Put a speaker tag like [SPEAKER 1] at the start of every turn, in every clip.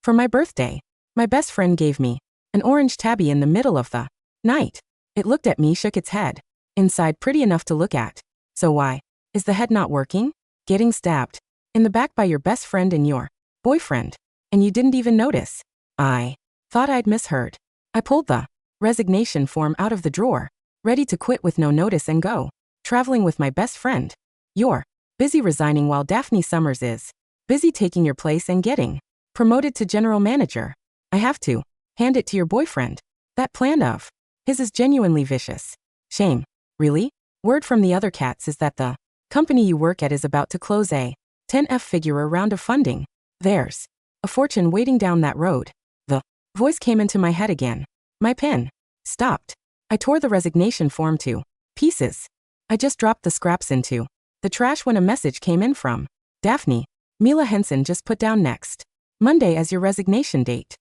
[SPEAKER 1] For my birthday, my best friend gave me an orange tabby in the middle of the night. It looked at me, shook its head. Inside pretty enough to look at. So why is the head not working? Getting stabbed in the back by your best friend and your boyfriend. And you didn't even notice. I thought I'd misheard. I pulled the resignation form out of the drawer, ready to quit with no notice and go traveling with my best friend. You're busy resigning while Daphne Summers is busy taking your place and getting promoted to general manager. I have to hand it to your boyfriend. That plan of his is genuinely vicious. Shame. Really? Word from the other cats is that the company you work at is about to close a 10-figure round of funding. There's a fortune waiting down that road. The voice came into my head again. My pen stopped. I tore the resignation form to pieces. I just dropped the scraps into the trash when a message came in from Daphne. Mila Henson just put down next Monday as your resignation date.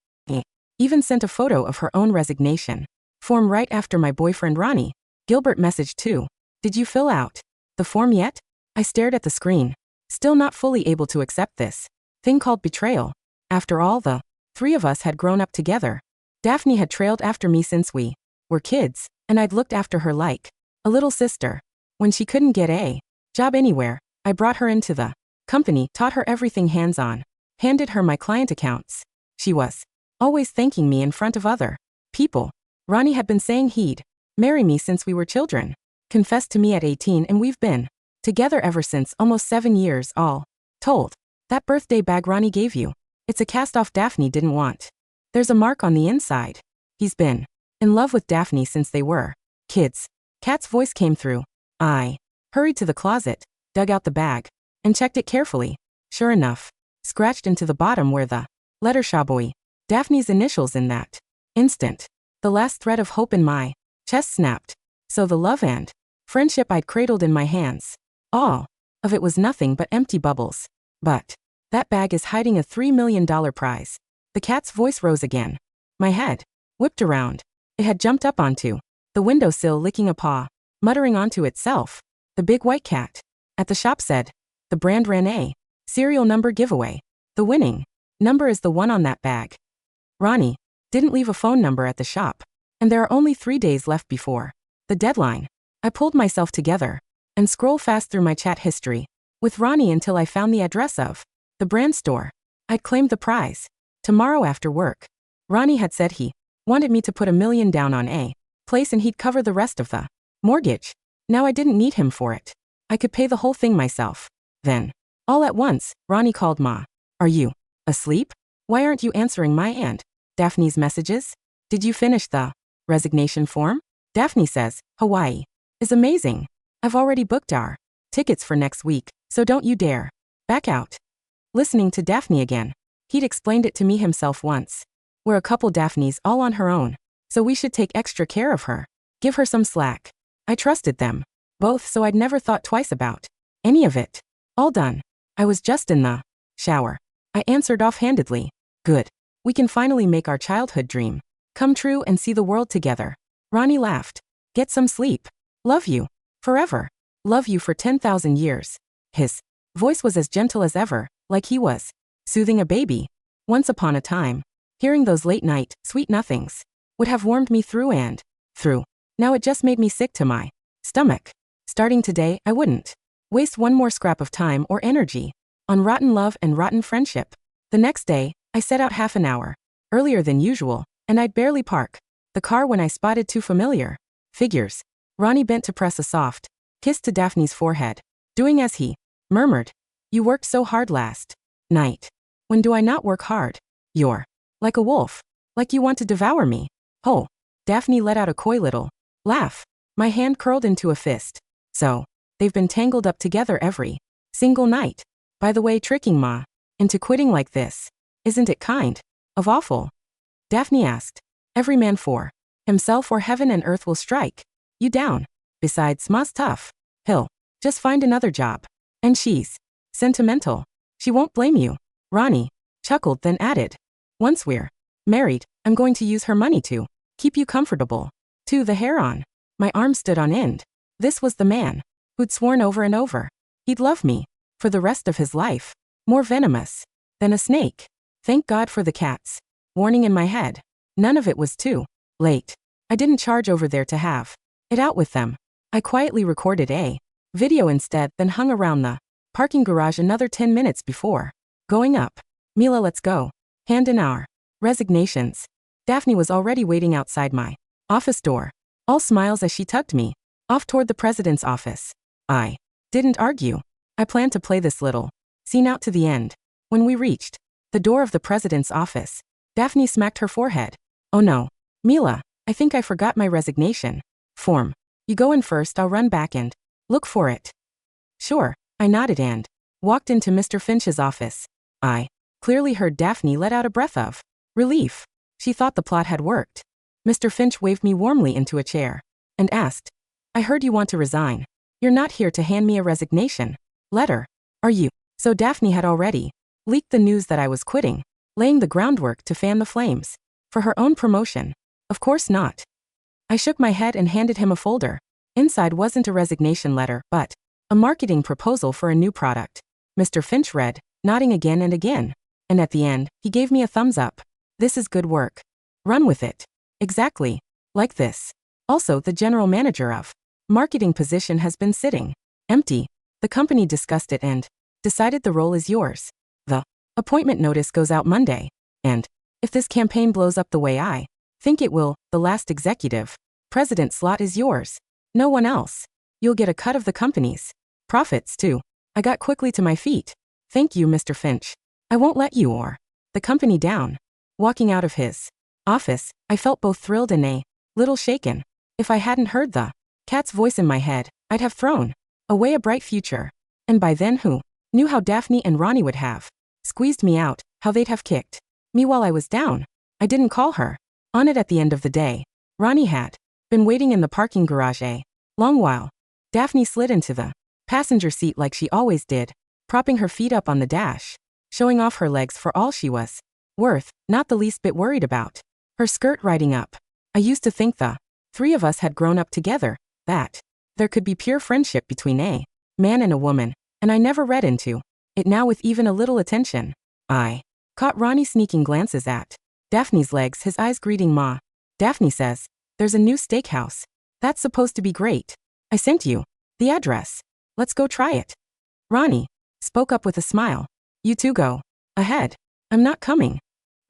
[SPEAKER 1] Even sent a photo of her own resignation form right after my boyfriend Ronnie Gilbert messaged too. Did you fill out the form yet? I stared at the screen, still not fully able to accept this thing called betrayal. After all, the three of us had grown up together. Daphne had trailed after me since we were kids, and I'd looked after her like a little sister. When she couldn't get a job anywhere, I brought her into the company, taught her everything hands-on, handed her my client accounts. She was always thanking me in front of other people. Ronnie had been saying he'd marry me since we were children, confessed to me at 18, and we've been together ever since, almost 7 years all told. That birthday bag Ronnie gave you, it's a cast-off Daphne didn't want. There's a mark on the inside. He's been in love with Daphne since they were kids. Kat's voice came through. I hurried to the closet, dug out the bag, and checked it carefully. Sure enough, scratched into the bottom where the letter Shaboy, Daphne's initials in that instant. The last thread of hope in my chest snapped. So the love and friendship I'd cradled in my hands, all of it was nothing but empty bubbles. But that bag is hiding a $3 million prize. The cat's voice rose again. My head whipped around. It had jumped up onto the windowsill, licking a paw, muttering onto itself. The big white cat at the shop said, the brand ran a serial number giveaway. The winning number is the one on that bag. Ronnie didn't leave a phone number at the shop, and there are only 3 days left before the deadline. I pulled myself together and scrolled fast through my chat history with Ronnie until I found the address of the brand store. I'd claimed the prize. Tomorrow after work, Ronnie had said he wanted me to put $1 million down on a place and he'd cover the rest of the mortgage. Now I didn't need him for it. I could pay the whole thing myself. Then, all at once, Ronnie called Ma. Are you asleep? Why aren't you answering my and Daphne's messages? Did you finish the resignation form? Daphne says, Hawaii is amazing. I've already booked our tickets for next week, so don't you dare back out. Listening to Daphne again. He'd explained it to me himself once. We're a couple Daphnes all on her own, so we should take extra care of her. Give her some slack. I trusted them both, so I'd never thought twice about any of it. All done. I was just in the shower. I answered offhandedly. Good. We can finally make our childhood dream come true and see the world together. Ronnie laughed. Get some sleep. Love you. Forever. Love you for 10,000 years. His voice was as gentle as ever, like he was soothing a baby. Once upon a time, hearing those late-night, sweet nothings would have warmed me through and through. Now it just made me sick to my stomach. Starting today, I wouldn't waste one more scrap of time or energy on rotten love and rotten friendship. The next day, I set out half an hour earlier than usual, and I'd barely park the car when I spotted two familiar figures. Ronnie bent to press a soft kiss to Daphne's forehead, doing as he murmured, You worked so hard last night. When do I not work hard? You're like a wolf, like you want to devour me. Oh. Daphne let out a coy little laugh. My hand curled into a fist. So, they've been tangled up together every single night. By the way, tricking Ma into quitting like this, isn't it kind of awful? Daphne asked. Every man for himself, or heaven and earth will strike you down. Besides, Ma's tough. He'll just find another job. And she's sentimental. She won't blame you. Ronnie chuckled, then added, Once we're married, I'm going to use her money to keep you comfortable. To the hair on my arm stood on end. This was the man who'd sworn over and over he'd love me for the rest of his life. More venomous than a snake. Thank God for the cats. Warning in my head. None of it was too late. I didn't charge over there to have it out with them. I quietly recorded a video instead, then hung around the parking garage another 10 minutes before going up. Mila, let's go. Hand in our resignations. Daphne was already waiting outside my office door, all smiles as she tugged me off toward the president's office. I didn't argue. I planned to play this little scene out to the end. When we reached the door of the president's office, Daphne smacked her forehead. Oh no, Mila, I think I forgot my resignation form. You go in first, I'll run back and look for it. Sure, I nodded and walked into Mr. Finch's office. I clearly heard Daphne let out a breath of relief. She thought the plot had worked. Mr. Finch waved me warmly into a chair and asked, I heard you want to resign. You're not here to hand me a resignation letter, are you? So Daphne had already leaked the news that I was quitting, laying the groundwork to fan the flames for her own promotion. Of course not. I shook my head and handed him a folder. Inside wasn't a resignation letter, but a marketing proposal for a new product. Mr. Finch read, nodding again and again. And at the end, he gave me a thumbs up. This is good work. Run with it. Exactly. Like this. Also, the general manager of marketing position has been sitting empty. The company discussed it and decided the role is yours. The appointment notice goes out Monday. And if this campaign blows up the way I think it will, the last executive president slot is yours. No one else. You'll get a cut of the company's profits too. I got quickly to my feet. Thank you, Mr. Finch. I won't let you or the company down. Walking out of his office, I felt both thrilled and a little shaken. If I hadn't heard the cat's voice in my head, I'd have thrown away a bright future. And by then who knew how Daphne and Ronnie would have squeezed me out, how they'd have kicked me while I was down. I didn't call her on it at the end of the day. Ronnie had been waiting in the parking garage a long while. Daphne slid into the passenger seat like she always did, propping her feet up on the dash, showing off her legs for all she was worth, not the least bit worried about her skirt riding up. I used to think the three of us had grown up together, that there could be pure friendship between a man and a woman, and I never read into it now with even a little attention. I caught Ronnie sneaking glances at Daphne's legs, his eyes greeting Ma. Daphne says, there's a new steakhouse. That's supposed to be great. I sent you the address. Let's go try it. Ronnie spoke up with a smile. You two go ahead. I'm not coming.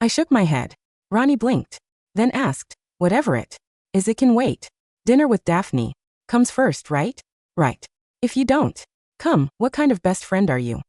[SPEAKER 1] I shook my head. Ronnie blinked, then asked, whatever it is, it can wait. Dinner with Daphne comes first, right? Right. If you don't come, what kind of best friend are you?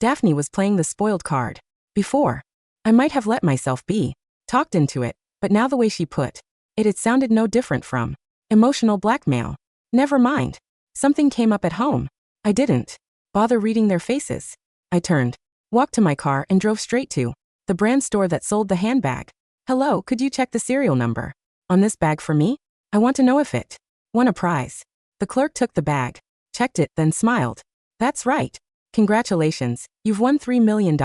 [SPEAKER 1] Daphne was playing the spoiled card. Before, I might have let myself be talked into it, but now the way she put it sounded no different from emotional blackmail. Never mind. Something came up at home. I didn't bother reading their faces. I turned, walked to my car, and drove straight to the brand store that sold the handbag. Hello, could you check the serial number on this bag for me? I want to know if it won a prize. The clerk took the bag, checked it, then smiled. That's right. Congratulations, you've won $3 million.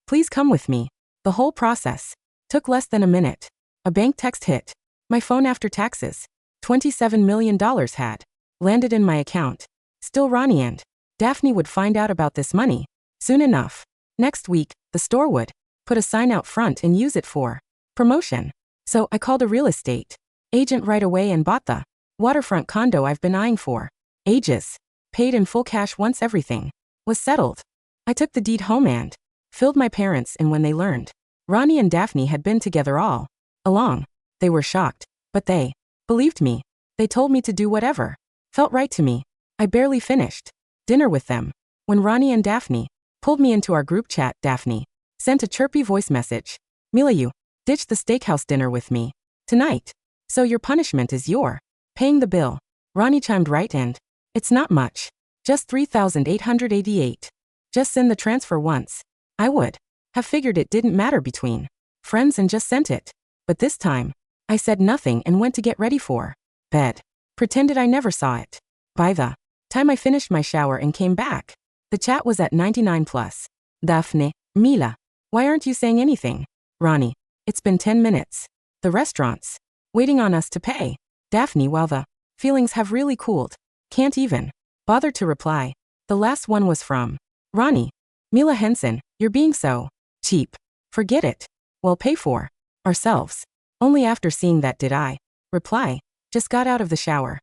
[SPEAKER 1] Please come with me. The whole process took less than a minute. A bank text hit my phone after taxes. $27 million had landed in my account. Still, Ronnie and Daphne would find out about this money soon enough. Next week, the store would put a sign out front and use it for promotion. So I called a real estate agent right away and bought the waterfront condo I've been eyeing for ages. Paid in full cash once everything was settled. I took the deed home and filled my parents in when they learned Ronnie and Daphne had been together all along. They were shocked, but they believed me. They told me to do whatever felt right to me. I barely finished dinner with them when Ronnie and Daphne pulled me into our group chat. Daphne sent a chirpy voice message. Mila, you ditched the steakhouse dinner with me tonight. So your punishment is you're paying the bill. Ronnie chimed right in. It's not much. Just $3,888. Just send the transfer once. I would have figured it didn't matter between friends and just sent it. But this time, I said nothing and went to get ready for bed. Pretended I never saw it. By the time I finished my shower and came back, the chat was at 99 plus. Daphne, Mila, why aren't you saying anything? Ronnie, it's been 10 minutes. The restaurant's waiting on us to pay. Daphne, while the feelings have really cooled, can't even bother to reply. The last one was from Ronnie. Mila Henson, you're being so cheap. Forget it. We'll pay for ourselves. Only after seeing that did I reply. Just got out of the shower.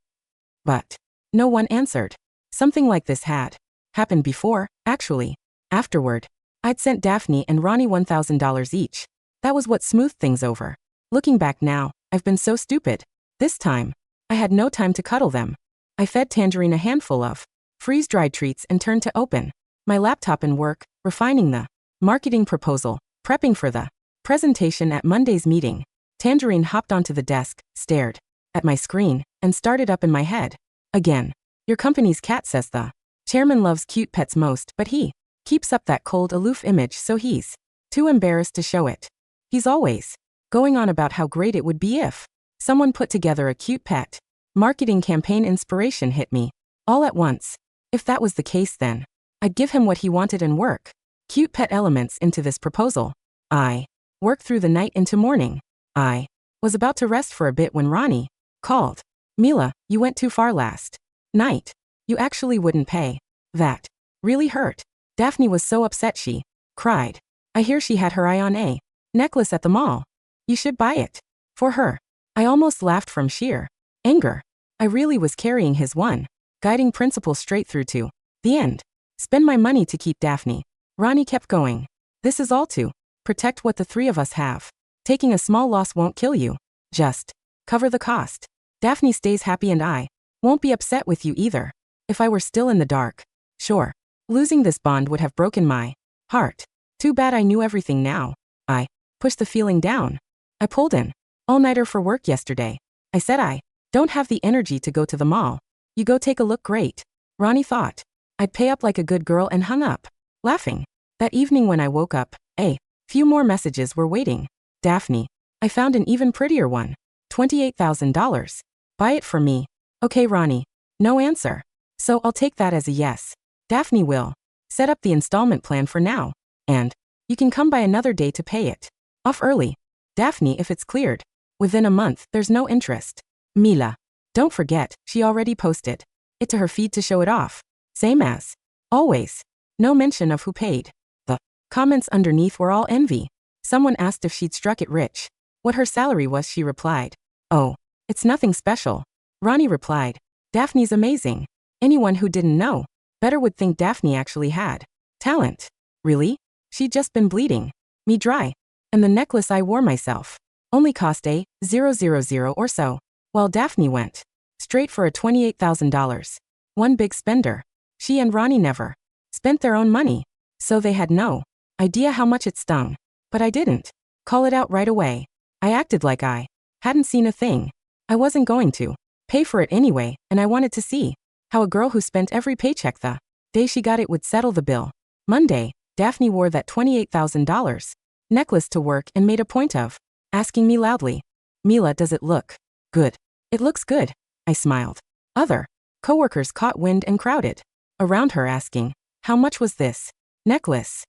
[SPEAKER 1] But no one answered. Something like this had happened before, actually. Afterward, I'd sent Daphne and Ronnie $1,000 each. That was what smoothed things over. Looking back now, I've been so stupid. This time, I had no time to cuddle them. I fed Tangerine a handful of freeze-dried treats and turned to open my laptop and work, refining the marketing proposal, prepping for the presentation at Monday's meeting. Tangerine hopped onto the desk, stared at my screen, and started up in my head. Again, your company's cat says the chairman loves cute pets most, but he keeps up that cold, aloof image, so he's too embarrassed to show it. He's always going on about how great it would be if someone put together a cute pet marketing campaign. Inspiration hit me all at once. If that was the case, then I'd give him what he wanted and work cute pet elements into this proposal. I worked through the night into morning. I was about to rest for a bit when Ronnie called. Mila, you went too far last night. You actually wouldn't pay. That really hurt. Daphne was so upset she cried. I hear she had her eye on a necklace at the mall. You should buy it for her. I almost laughed from sheer anger. I really was carrying his one guiding principle straight through to the end. Spend my money to keep Daphne. Ronnie kept going. This is all to protect what the three of us have. Taking a small loss won't kill you. Just cover the cost. Daphne stays happy and I won't be upset with you either. If I were still in the dark, sure, losing this bond would have broken my heart. Too bad I knew everything now. I pushed the feeling down. I pulled an all-nighter for work yesterday. I said I don't have the energy to go to the mall. You go take a look. Great. Ronnie thought I'd pay up like a good girl and hung up, laughing. That evening when I woke up, a few more messages were waiting. Daphne, I found an even prettier one. $28,000. Buy it for me. Okay, Ronnie. No answer. So I'll take that as a yes. Daphne will set up the installment plan for now. And you can come by another day to pay it off early. Daphne, if it's cleared within a month, there's no interest. Mila, don't forget, she already posted it to her feed to show it off. Same as always. No mention of who paid. The comments underneath were all envy. Someone asked if she'd struck it rich. What her salary was, she replied. Oh, it's nothing special. Ronnie replied. Daphne's amazing. Anyone who didn't know better would think Daphne actually had talent. Really? She'd just been bleeding me dry. And the necklace I wore myself only cost a 000 or so, while Daphne went straight for a $28,000. One big spender. She and Ronnie never spent their own money, so they had no idea how much it stung. But I didn't call it out right away. I acted like I hadn't seen a thing. I wasn't going to pay for it anyway, and I wanted to see how a girl who spent every paycheck the day she got it would settle the bill. Monday, Daphne wore that $28,000 necklace to work and made a point of asking me loudly, Mila, does it look good? It looks good, I smiled. Other coworkers caught wind and crowded around her asking, how much was this necklace?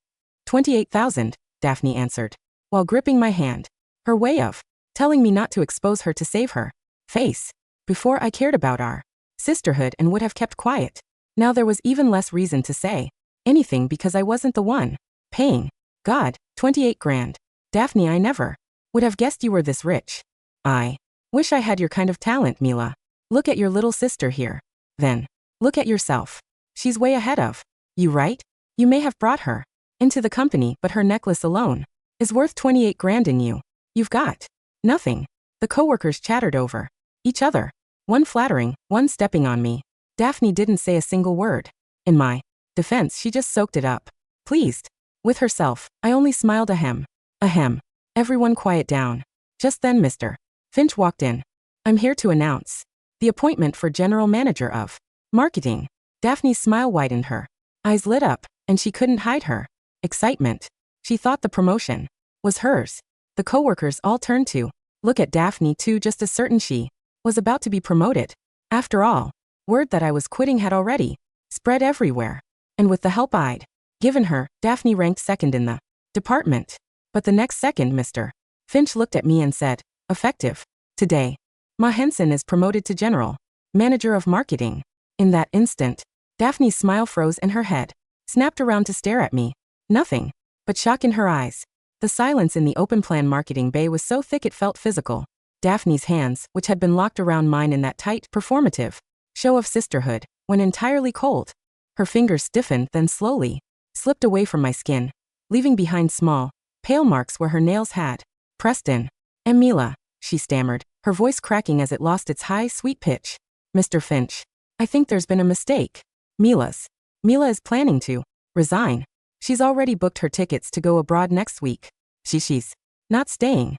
[SPEAKER 1] $28,000, Daphne answered, while gripping my hand. Her way of telling me not to expose her to save her face. Before I cared about our sisterhood and would have kept quiet. Now there was even less reason to say anything because I wasn't the one paying. God, 28 grand. Daphne, I never would have guessed you were this rich. I wish I had your kind of talent, Mila. Look at your little sister here. Then, look at yourself. She's way ahead of you, right? You may have brought her into the company, but her necklace alone is worth 28 grand and you've got nothing. The coworkers chattered over each other. One flattering, one stepping on me. Daphne didn't say a single word. In my defense, she just soaked it up. Pleased with herself, I only smiled ahem. Ahem. Everyone quiet down. Just then Mr. Finch walked in. I'm here to announce the appointment for general manager of marketing. Daphne's smile widened, her eyes lit up, and she couldn't hide her excitement. She thought the promotion was hers. The coworkers all turned to look at Daphne too, just as certain she was about to be promoted. After all, word that I was quitting had already spread everywhere. And with the help I'd given her, Daphne ranked second in the department. But the next second, Mr. Finch looked at me and said, effective today, Ma Henson is promoted to general manager of marketing. In that instant, Daphne's smile froze and her head snapped around to stare at me. Nothing but shock in her eyes. The silence in the open-plan marketing bay was so thick it felt physical. Daphne's hands, which had been locked around mine in that tight, performative show of sisterhood, went entirely cold. Her fingers stiffened, then slowly slipped away from my skin, leaving behind small, pale marks where her nails had pressed in. "Mila," she stammered, her voice cracking as it lost its high, sweet pitch. "Mr. Finch, I think there's been a mistake. Mila is planning to resign. She's already booked her tickets to go abroad next week. She's not staying."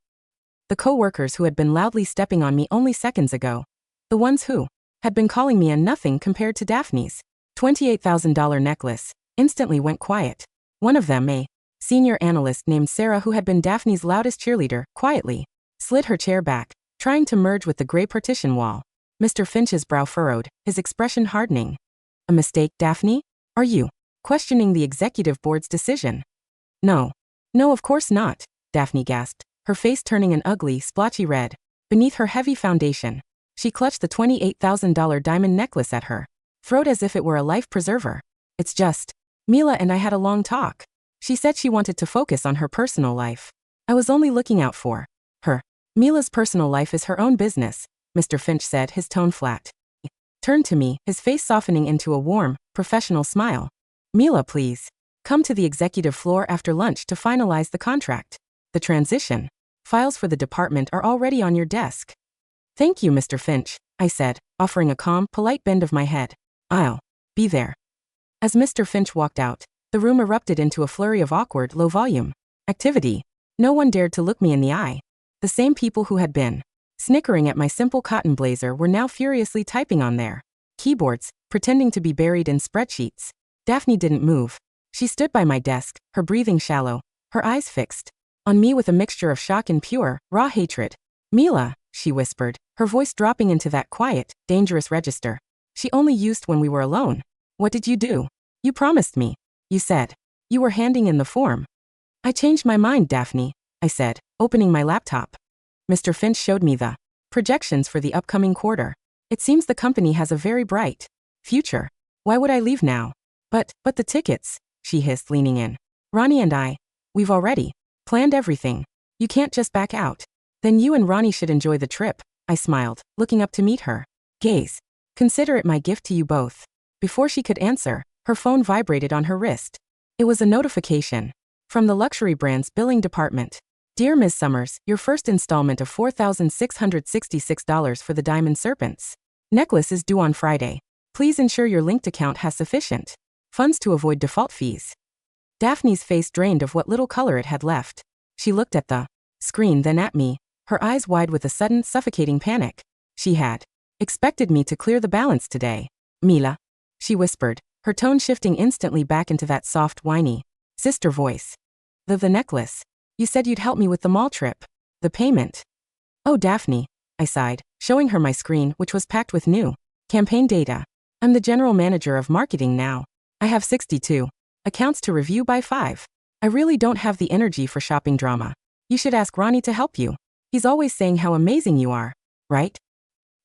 [SPEAKER 1] The co-workers who had been loudly stepping on me only seconds ago, the ones who had been calling me a nothing compared to Daphne's $28,000 necklace, instantly went quiet. One of them, a senior analyst named Sarah, who had been Daphne's loudest cheerleader, quietly slid her chair back, trying to merge with the gray partition wall. Mr. Finch's brow furrowed, his expression hardening. "A mistake, Daphne? Are you questioning the executive board's decision?" No, of course not," Daphne gasped, her face turning an ugly, splotchy red. Beneath her heavy foundation, she clutched the $28,000 diamond necklace at her throat as if it were a life preserver. "It's just, Mila and I had a long talk. She said she wanted to focus on her personal life. I was only looking out for her. Mila's personal life is her own business," Mr. Finch said, his tone flat. He turned to me, his face softening into a warm, professional smile. "Mila, please come to the executive floor after lunch to finalize the contract. The transition files for the department are already on your desk." "Thank you, Mr. Finch," I said, offering a calm, polite bend of my head. "I'll be there." As Mr. Finch walked out, the room erupted into a flurry of awkward, low-volume activity. No one dared to look me in the eye. The same people who had been snickering at my simple cotton blazer were now furiously typing on their keyboards, pretending to be buried in spreadsheets. Daphne didn't move. She stood by my desk, her breathing shallow, her eyes fixed on me with a mixture of shock and pure, raw hatred. "Mila," she whispered, her voice dropping into that quiet, dangerous register she only used when we were alone. "What did you do? You promised me. You said you were handing in the form." "I changed my mind, Daphne," I said, opening my laptop. Mr. Finch showed me the projections for the upcoming quarter. "It seems the company has a very bright future. Why would I leave now?" But the tickets," she hissed, leaning in. "Ronnie and we've already planned everything. You can't just back out." "Then you and Ronnie should enjoy the trip," I smiled, looking up to meet her gaze. "Consider it my gift to you both." Before she could answer, her phone vibrated on her wrist. It was a notification from the luxury brand's billing department. "Dear Ms. Summers, your first installment of $4,666 for the Diamond Serpents necklace is due on Friday. Please ensure your linked account has sufficient funds to avoid default fees." Daphne's face drained of what little color it had left. She looked at the screen, then at me, her eyes wide with a sudden, suffocating panic. She had expected me to clear the balance today. "Mila," she whispered, her tone shifting instantly back into that soft, whiny sister voice. The necklace. You said you'd help me with the mall trip. The payment." "Oh, Daphne," I sighed, showing her my screen, which was packed with new campaign data. "I'm the general manager of marketing now. I have 62 accounts to review by 5. I really don't have the energy for shopping drama. You should ask Ronnie to help you. He's always saying how amazing you are, right?"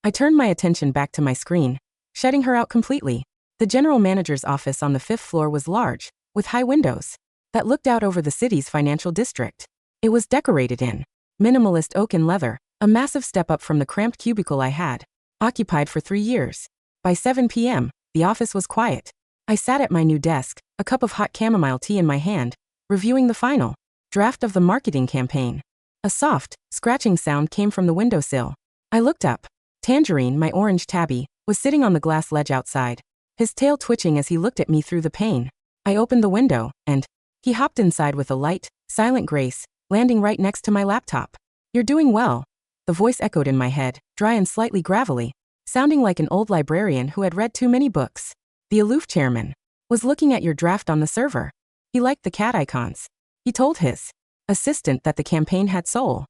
[SPEAKER 1] I turned my attention back to my screen, shutting her out completely. The general manager's office on the 5th floor was large, with high windows that looked out over the city's financial district. It was decorated in minimalist oak and leather, a massive step up from the cramped cubicle I had occupied for 3 years. By 7 p.m., the office was quiet. I sat at my new desk, a cup of hot chamomile tea in my hand, reviewing the final draft of the marketing campaign. A soft, scratching sound came from the windowsill. I looked up. Tangerine, my orange tabby, was sitting on the glass ledge outside, his tail twitching as he looked at me through the pane. I opened the window, and he hopped inside with a light, silent grace, landing right next to my laptop. "You're doing well," the voice echoed in my head, dry and slightly gravelly, sounding like an old librarian who had read too many books. "The aloof chairman was looking at your draft on the server. He liked the cat icons. He told his assistant that the campaign had soul.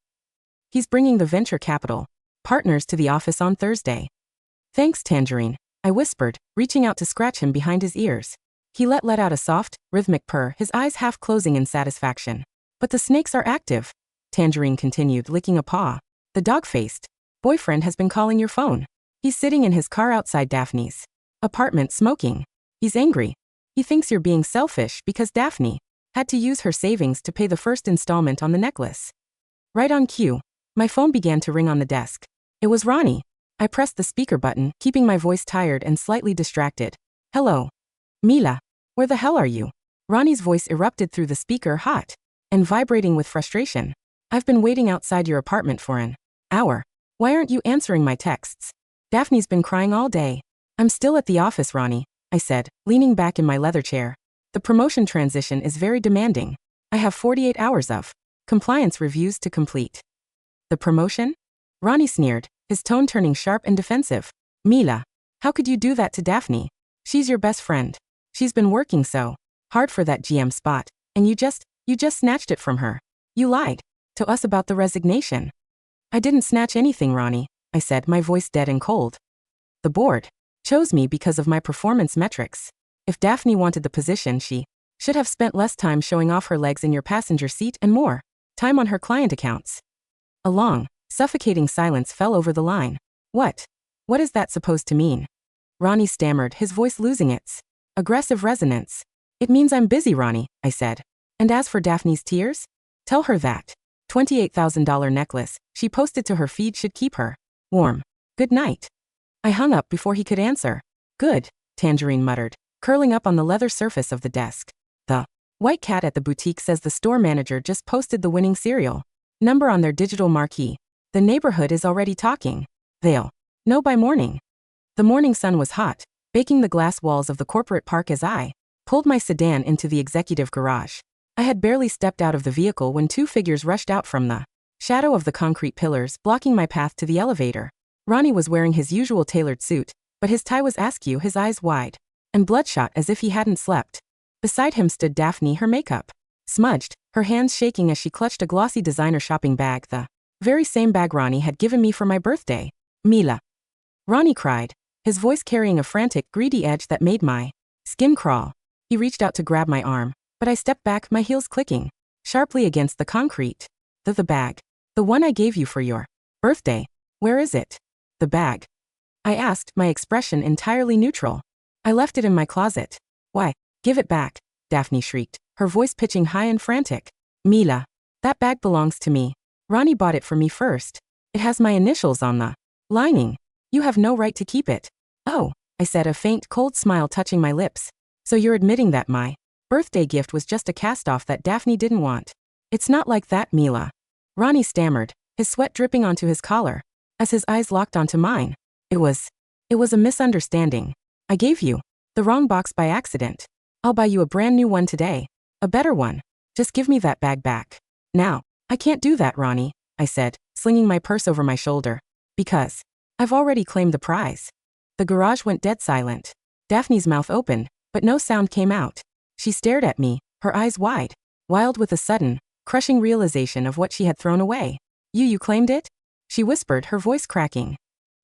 [SPEAKER 1] He's bringing the venture capital partners to the office on Thursday." "Thanks, Tangerine," I whispered, reaching out to scratch him behind his ears. He let out a soft, rhythmic purr, his eyes half closing in satisfaction. "But the snakes are active," Tangerine continued, licking a paw. "The dog-faced boyfriend has been calling your phone. He's sitting in his car outside Daphne's apartment smoking. He's angry. He thinks you're being selfish because Daphne Had to use her savings to pay the first installment on the necklace. Right on cue, my phone began to ring on the desk. It was Ronnie. I pressed the speaker button, keeping my voice tired and slightly distracted. Hello. Mila. Where the hell are you? Ronnie's voice erupted through the speaker, hot and vibrating with frustration. I've been waiting outside your apartment for an hour. Why aren't you answering my texts? Daphne's been crying all day. I'm still at the office, Ronnie, I said, leaning back in my leather chair. The promotion transition is very demanding. I have 48 hours of compliance reviews to complete. The promotion? Ronnie sneered, his tone turning sharp and defensive. Mila, how could you do that to Daphne? She's your best friend. She's been working so hard for that GM spot, and you just snatched it from her. You lied to us about the resignation. I didn't snatch anything, Ronnie, I said, my voice dead and cold. The board chose me because of my performance metrics. If Daphne wanted the position, she should have spent less time showing off her legs in your passenger seat and more time on her client accounts. A long, suffocating silence fell over the line. What is that supposed to mean? Ronnie stammered, his voice losing its aggressive resonance. It means I'm busy, Ronnie, I said. And as for Daphne's tears? Tell her that $28,000 necklace she posted to her feed should keep her warm. Good night. I hung up before he could answer. Good, Tangerine muttered, curling up on the leather surface of the desk. The white cat at the boutique says the store manager just posted the winning serial number on their digital marquee. The neighborhood is already talking. They'll know by morning. The morning sun was hot, baking the glass walls of the corporate park as I pulled my sedan into the executive garage. I had barely stepped out of the vehicle when two figures rushed out from the shadow of the concrete pillars, blocking my path to the elevator. Ronnie was wearing his usual tailored suit, but his tie was askew, his eyes wide and bloodshot as if he hadn't slept. Beside him stood Daphne, her makeup smudged, her hands shaking as she clutched a glossy designer shopping bag, the very same bag Ronnie had given me for my birthday. Mila. Ronnie cried, his voice carrying a frantic, greedy edge that made my skin crawl. He reached out to grab my arm, but I stepped back, my heels clicking sharply against the concrete. The bag. The one I gave you for your birthday. Where is it? The bag. I asked, my expression entirely neutral. I left it in my closet. Why? Give it back, Daphne shrieked, her voice pitching high and frantic. Mila. That bag belongs to me. Ronnie bought it for me first. It has my initials on the lining. You have no right to keep it. Oh, I said, a faint, cold smile touching my lips. So you're admitting that my birthday gift was just a cast-off that Daphne didn't want? It's not like that, Mila. Ronnie stammered, his sweat dripping onto his collar, as his eyes locked onto mine. It was a misunderstanding. I gave you the wrong box by accident. I'll buy you a brand new one today. A better one. Just give me that bag back. Now. I can't do that, Ronnie, I said, slinging my purse over my shoulder. Because I've already claimed the prize. The garage went dead silent. Daphne's mouth opened, but no sound came out. She stared at me, her eyes wide, wild with a sudden, crushing realization of what she had thrown away. You claimed it? She whispered, her voice cracking.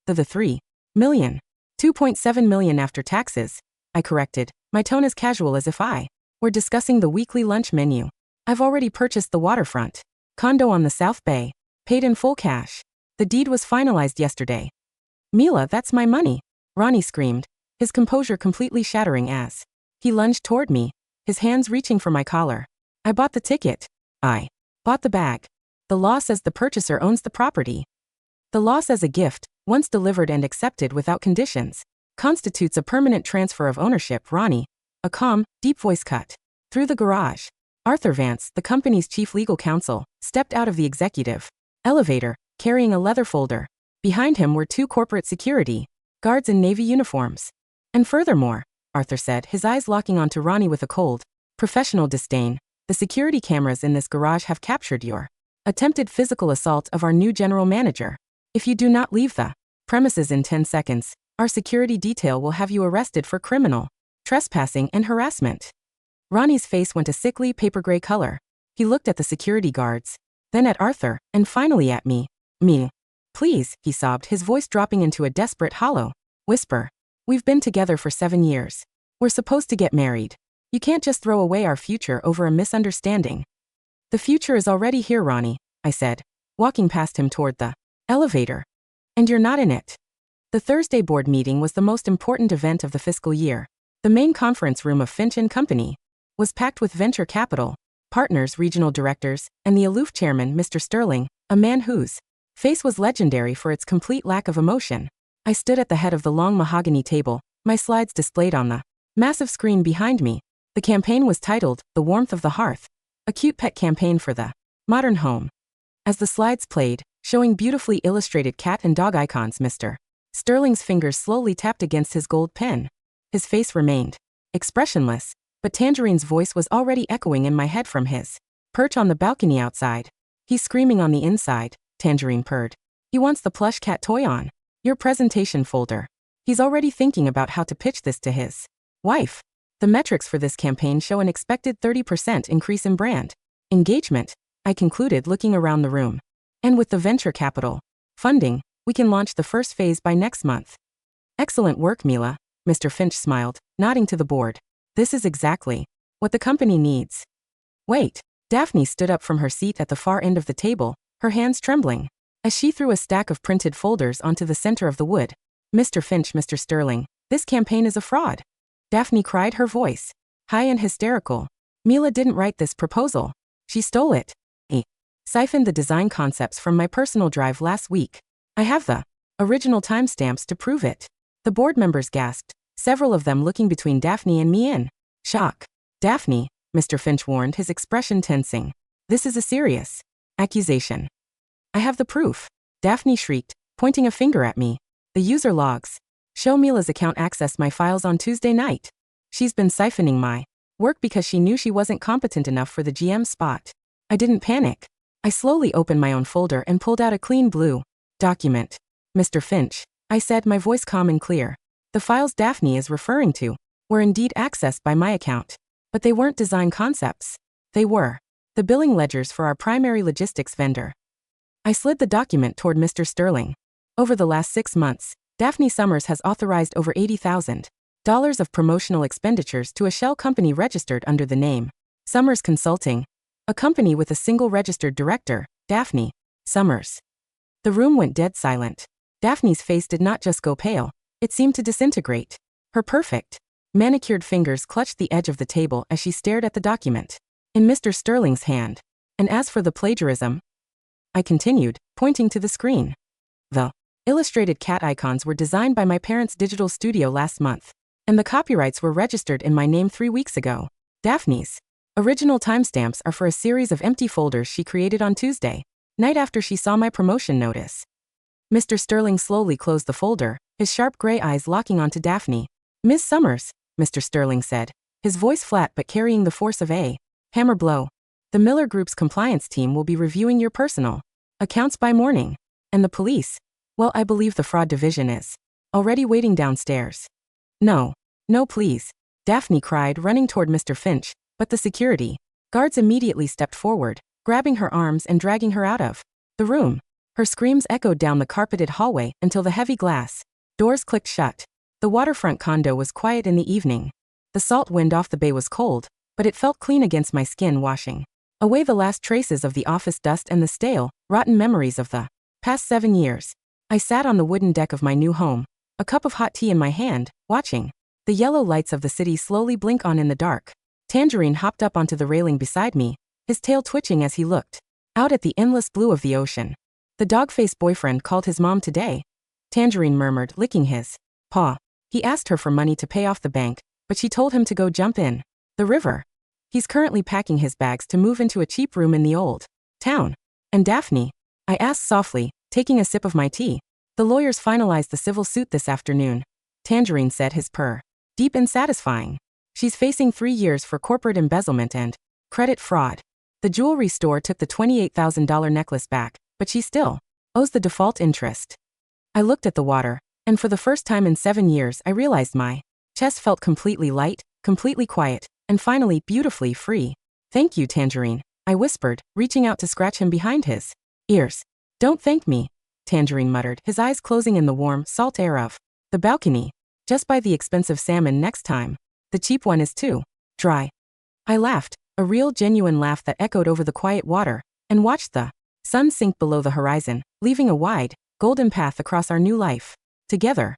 [SPEAKER 1] The 3 million. 2.7 million after taxes, I corrected, my tone as casual as if I were discussing the weekly lunch menu. I've already purchased the waterfront condo on the South Bay, paid in full cash. The deed was finalized yesterday. Mila, that's my money, Ronnie screamed, his composure completely shattering as he lunged toward me, his hands reaching for my collar. I bought the ticket. I bought the bag. The law says the purchaser owns the property. The law says a gift, once delivered and accepted without conditions, constitutes a permanent transfer of ownership, Ronnie. A calm, deep voice cut through the garage. Arthur Vance, the company's chief legal counsel, stepped out of the executive elevator, carrying a leather folder. Behind him were two corporate security guards in navy uniforms. And furthermore, Arthur said, his eyes locking onto Ronnie with a cold, professional disdain, the security cameras in this garage have captured your attempted physical assault of our new general manager. If you do not leave the premises in 10 seconds, our security detail will have you arrested for criminal trespassing and harassment. Ronnie's face went a sickly paper gray color. He looked at the security guards, then at Arthur, and finally at me. Me. Please, he sobbed, his voice dropping into a desperate hollow whisper. We've been together for 7 years. We're supposed to get married. You can't just throw away our future over a misunderstanding. The future is already here, Ronnie, I said, walking past him toward the elevator. And you're not in it. The Thursday board meeting was the most important event of the fiscal year. The main conference room of Finch & Company was packed with venture capital, partners, regional directors, and the aloof chairman, Mr. Sterling, a man whose face was legendary for its complete lack of emotion. I stood at the head of the long mahogany table, my slides displayed on the massive screen behind me. The campaign was titled, The Warmth of the Hearth, a cute pet campaign for the modern home. As the slides played, showing beautifully illustrated cat and dog icons, Mr. Sterling's fingers slowly tapped against his gold pen. His face remained expressionless, but Tangerine's voice was already echoing in my head from his perch on the balcony outside. He's screaming on the inside, Tangerine purred. He wants the plush cat toy on your presentation folder. He's already thinking about how to pitch this to his wife. The metrics for this campaign show an expected 30% increase in brand engagement, I concluded, looking around the room. And with the venture capital funding, we can launch the first phase by next month. Excellent work, Mila, Mr. Finch smiled, nodding to the board. This is exactly what the company needs. Wait. Daphne stood up from her seat at the far end of the table, her hands trembling, as she threw a stack of printed folders onto the center of the wood. Mr. Finch, Mr. Sterling, this campaign is a fraud. Daphne cried, her voice high and hysterical. Mila didn't write this proposal. She stole it. I siphoned the design concepts from my personal drive last week. I have the original timestamps to prove it. The board members gasped, several of them looking between Daphne and me in shock. Daphne, Mr. Finch warned, his expression tensing. This is a serious accusation. I have the proof. Daphne shrieked, pointing a finger at me. The user logs show Mila's account accessed my files on Tuesday night. She's been siphoning my work because she knew she wasn't competent enough for the GM spot. I didn't panic. I slowly opened my own folder and pulled out a clean blue document. Mr. Finch, I said, my voice calm and clear. The files Daphne is referring to were indeed accessed by my account. But they weren't design concepts. They were the billing ledgers for our primary logistics vendor. I slid the document toward Mr. Sterling. Over the last 6 months, Daphne Summers has authorized over $80,000 of promotional expenditures to a shell company registered under the name Summers Consulting, a company with a single registered director, Daphne Summers. The room went dead silent. Daphne's face did not just go pale, it seemed to disintegrate. Her perfect, manicured fingers clutched the edge of the table as she stared at the document in Mr. Sterling's hand. And as for the plagiarism, I continued, pointing to the screen. The illustrated cat icons were designed by my parents' digital studio last month, and the copyrights were registered in my name 3 weeks ago. Daphne's original timestamps are for a series of empty folders she created on Tuesday night after she saw my promotion notice. Mr. Sterling slowly closed the folder, his sharp gray eyes locking onto Daphne. Ms. Summers, Mr. Sterling said, his voice flat but carrying the force of a hammer blow. The Miller Group's compliance team will be reviewing your personal accounts by morning. And the police? Well, I believe the fraud division is already waiting downstairs. No, please, Daphne cried, running toward Mr. Finch, but the security guards immediately stepped forward, grabbing her arms and dragging her out of the room. Her screams echoed down the carpeted hallway until the heavy glass doors clicked shut. The waterfront condo was quiet in the evening. The salt wind off the bay was cold, but it felt clean against my skin, washing away the last traces of the office dust and the stale, rotten memories of the past 7 years. I sat on the wooden deck of my new home, a cup of hot tea in my hand, watching the yellow lights of the city slowly blink on in the dark. Tangerine hopped up onto the railing beside me, his tail twitching as he looked out at the endless blue of the ocean. The dog-faced boyfriend called his mom today, Tangerine murmured, licking his paw. He asked her for money to pay off the bank, but she told him to go jump in the river. He's currently packing his bags to move into a cheap room in the old town. And Daphne? I asked softly, taking a sip of my tea. The lawyers finalized the civil suit this afternoon, Tangerine said, his purr deep and satisfying. She's facing 3 years for corporate embezzlement and credit fraud. The jewelry store took the $28,000 necklace back, but she still owes the default interest. I looked at the water, and for the first time in 7 years I realized my chest felt completely light, completely quiet, and finally beautifully free. Thank you, Tangerine, I whispered, reaching out to scratch him behind his ears. Don't thank me, Tangerine muttered, his eyes closing in the warm, salt air of the balcony. Just buy the expensive salmon next time. The cheap one is too dry. I laughed, a real genuine laugh that echoed over the quiet water, and watched the sun sink below the horizon, leaving a wide, golden path across our new life together.